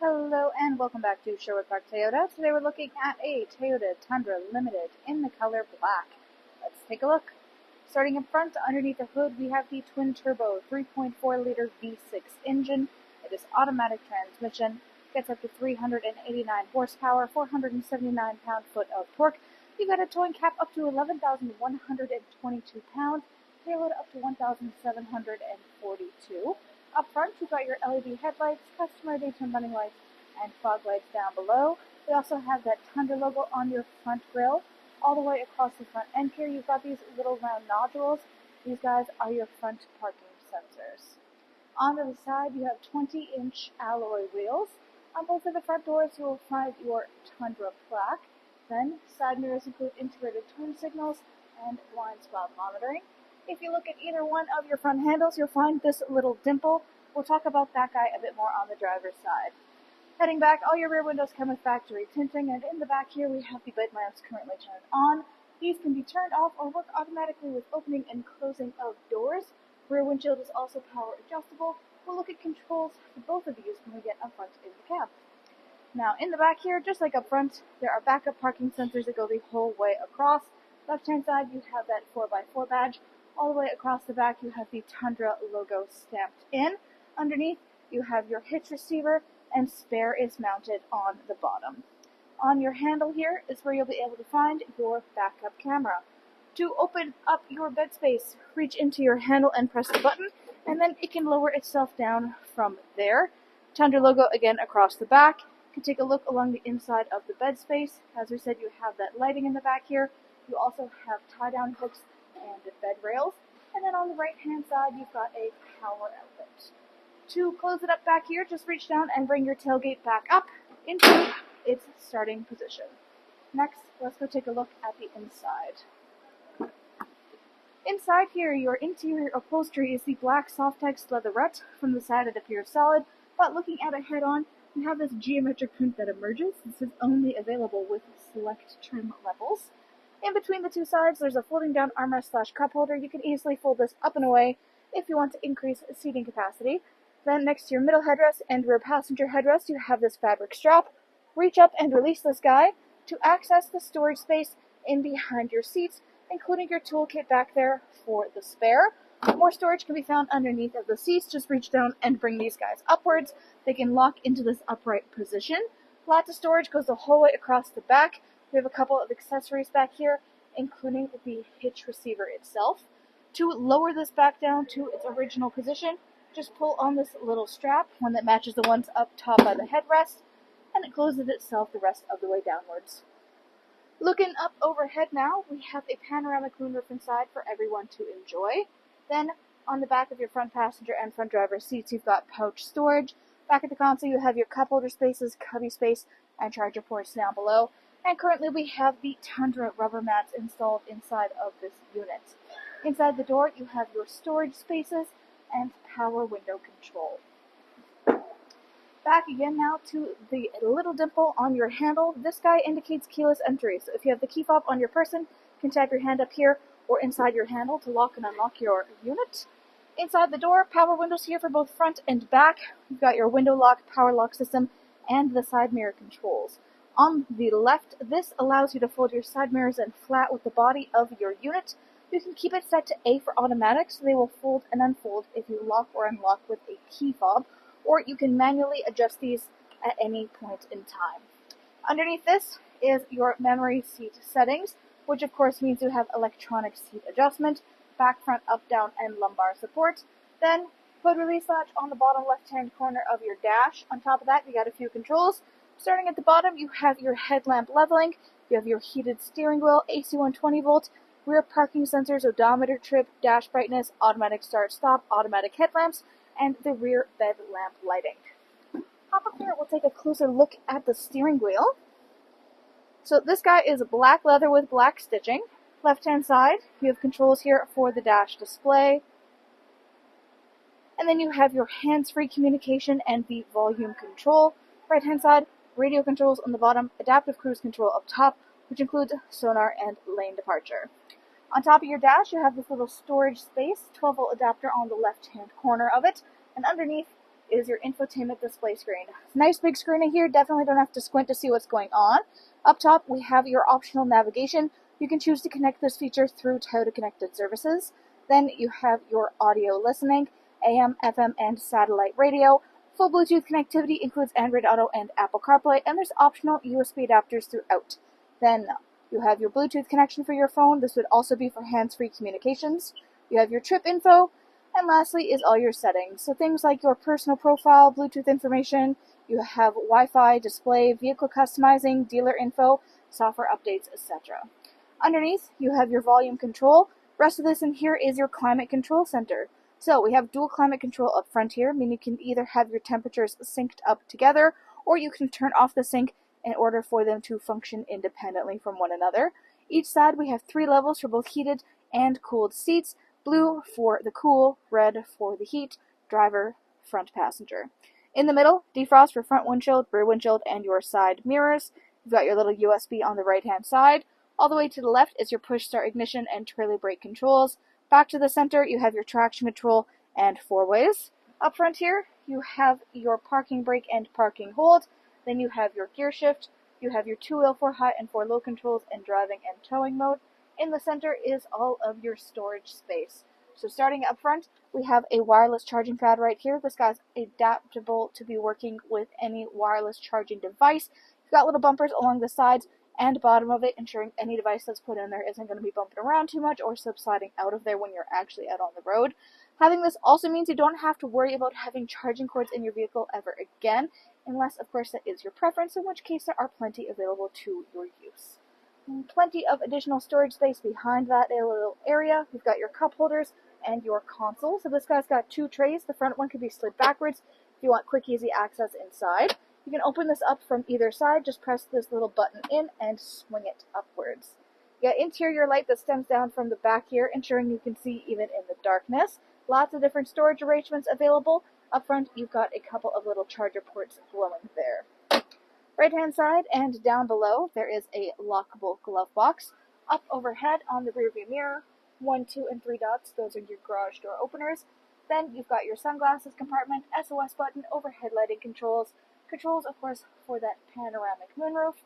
Hello and welcome back to Sherwood Park Toyota. Today we're looking at a Toyota Tundra Limited in the color black. Let's take a look. Starting in front, underneath the hood, we have the twin-turbo 3.4-liter V6 engine. It is automatic transmission, gets up to 389 horsepower, 479 pound-foot of torque. You've got a towing cap up to 11,122 pounds, payload up to 1,742. Up front, you've got your LED headlights, customer daytime running lights, and fog lights down below. We also have that Tundra logo on your front grille. All the way across the front end here, you've got these little round nodules. These guys are your front parking sensors. On the side, you have 20-inch alloy wheels. On both of the front doors, you will find your Tundra plaque. Then, side mirrors include integrated turn signals and blind spot monitoring. If you look at either one of your front handles, you'll find this little dimple. We'll talk about that guy a bit more on the driver's side. Heading back, all your rear windows come with factory tinting, and in the back here we have the bed lamps currently turned on. These can be turned off or work automatically with opening and closing of doors. Rear windshield is also power adjustable. We'll look at controls for both of these when we get up front in the cab. Now, in the back here, just like up front, there are backup parking sensors that go the whole way across. Left-hand side, you have that 4x4 badge. All the way across the back, you have the Tundra logo stamped in. Underneath, you have your hitch receiver, and spare is mounted on the bottom. On your handle here is where you'll be able to find your backup camera. To open up your bed space, reach into your handle and press the button, and then it can lower itself down from there. Tundra logo again across the back. You can take a look along the inside of the bed space. As we said, you have that lighting in the back here. You also have tie-down hooks and bed rails. And then on the right-hand side, you've got a power outlet. To close it up back here, just reach down and bring your tailgate back up into its starting position. Next, let's go take a look at the inside. Inside here, your interior upholstery is the black Softex leatherette. From the side, it appears solid, but looking at it head-on, you have this geometric print that emerges. This is only available with select trim levels. In between the two sides, there's a folding down armrest / cup holder. You can easily fold this up and away if you want to increase seating capacity. Then next to your middle headrest and rear passenger headrest, you have this fabric strap. Reach up and release this guy to access the storage space in behind your seats, including your toolkit back there for the spare. More storage can be found underneath of the seats. Just reach down and bring these guys upwards. They can lock into this upright position. Lots of storage goes the whole way across the back. We have a couple of accessories back here, including the hitch receiver itself. To lower this back down to its original position, just pull on this little strap, one that matches the ones up top by the headrest, and it closes itself the rest of the way downwards. Looking up overhead now, we have a panoramic moonroof inside for everyone to enjoy. Then, on the back of your front passenger and front driver seats, you've got pouch storage. Back at the console, you have your cup holder spaces, cubby space, and charger ports down below. And currently we have the Tundra rubber mats installed inside of this unit. Inside the door, you have your storage spaces and power window control. Back again now to the little dimple on your handle. This guy indicates keyless entry. So if you have the key fob on your person, you can tap your hand up here or inside your handle to lock and unlock your unit. Inside the door, power windows here for both front and back. You've got your window lock, power lock system, and the side mirror controls. On the left, this allows you to fold your side mirrors in flat with the body of your unit. You can keep it set to A for automatic, so they will fold and unfold if you lock or unlock with a key fob, or you can manually adjust these at any point in time. Underneath this is your memory seat settings, which of course means you have electronic seat adjustment, back, front, up, down, and lumbar support. Then, hood release latch on the bottom left-hand corner of your dash. On top of that, you got a few controls. Starting at the bottom, you have your headlamp leveling, you have your heated steering wheel, AC 120 volt, rear parking sensors, odometer, trip, dash brightness, automatic start-stop, automatic headlamps, and the rear bed lamp lighting. Hop up here, we'll take a closer look at the steering wheel. So this guy is black leather with black stitching. Left-hand side, you have controls here for the dash display. And then you have your hands-free communication and the volume control. Right-hand side, radio controls on the bottom, adaptive cruise control up top, which includes sonar and lane departure. On top of your dash, you have this little storage space, 12-volt adapter on the left-hand corner of it, and underneath is your infotainment display screen. Nice big screen in here, definitely don't have to squint to see what's going on. Up top, we have your optional navigation. You can choose to connect this feature through Toyota Connected Services. Then you have your audio listening, AM, FM, and satellite radio. Full Bluetooth connectivity includes Android Auto and Apple CarPlay, and there's optional USB adapters throughout. Then you have your Bluetooth connection for your phone. This would also be for hands-free communications. You have your trip info, and lastly is all your settings. So things like your personal profile, Bluetooth information, you have Wi-Fi, display, vehicle customizing, dealer info, software updates, etc. Underneath, you have your volume control. Rest of this in here is your climate control center. So we have dual climate control up front here, meaning you can either have your temperatures synced up together, or you can turn off the sync in order for them to function independently from one another. Each side we have 3 levels for both heated and cooled seats. Blue for the cool, red for the heat, driver, front passenger. In the middle, defrost for front windshield, rear windshield, and your side mirrors. You've got your little USB on the right-hand side. All the way to the left is your push-start ignition and trailer brake controls. Back to the center, you have your traction control and 4-ways. Up front here, you have your parking brake and parking hold. Then you have your gear shift. You have your 2-wheel 4-high and 4-low controls in driving and towing mode. In the center is all of your storage space. So starting up front, we have a wireless charging pad right here. This guy's adaptable to be working with any wireless charging device. You've got little bumpers along the sides and bottom of it, ensuring any device that's put in there isn't going to be bumping around too much or subsiding out of there when you're actually out on the road. Having this also means you don't have to worry about having charging cords in your vehicle ever again, unless, of course, that is your preference, in which case there are plenty available to your use. Plenty of additional storage space behind that little area. You've got your cup holders and your console. So this guy's got 2 trays. The front one can be slid backwards if you want quick, easy access inside. You can open this up from either side. Just press this little button in and swing it upwards. You got interior light that stems down from the back here, ensuring you can see even in the darkness. Lots of different storage arrangements available. Up front, you've got a couple of little charger ports glowing there. Right-hand side and down below, there is a lockable glove box. Up overhead on the rear view mirror, 1, 2, and 3 dots, those are your garage door openers. Then you've got your sunglasses compartment, SOS button, overhead lighting controls, of course, for that panoramic moonroof.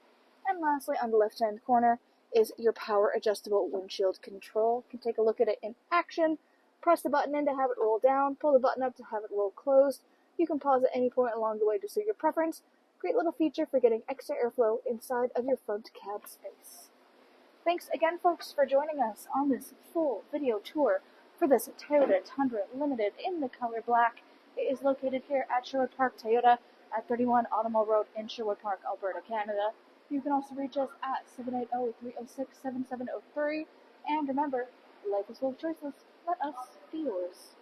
And lastly, on the left-hand corner is your power adjustable windshield control. You can take a look at it in action. Press the button in to have it roll down, pull the button up to have it roll closed. You can pause at any point along the way to suit your preference. Great little feature for getting extra airflow inside of your front cab space. Thanks again, folks, for joining us on this full video tour for this Toyota Tundra Limited in the color black. It is located here at Sherwood Park Toyota at 31 Automobile Road in Sherwood Park, Alberta, Canada. You can also reach us at 780-306-7703. And remember, life is full of choices. Let us be yours.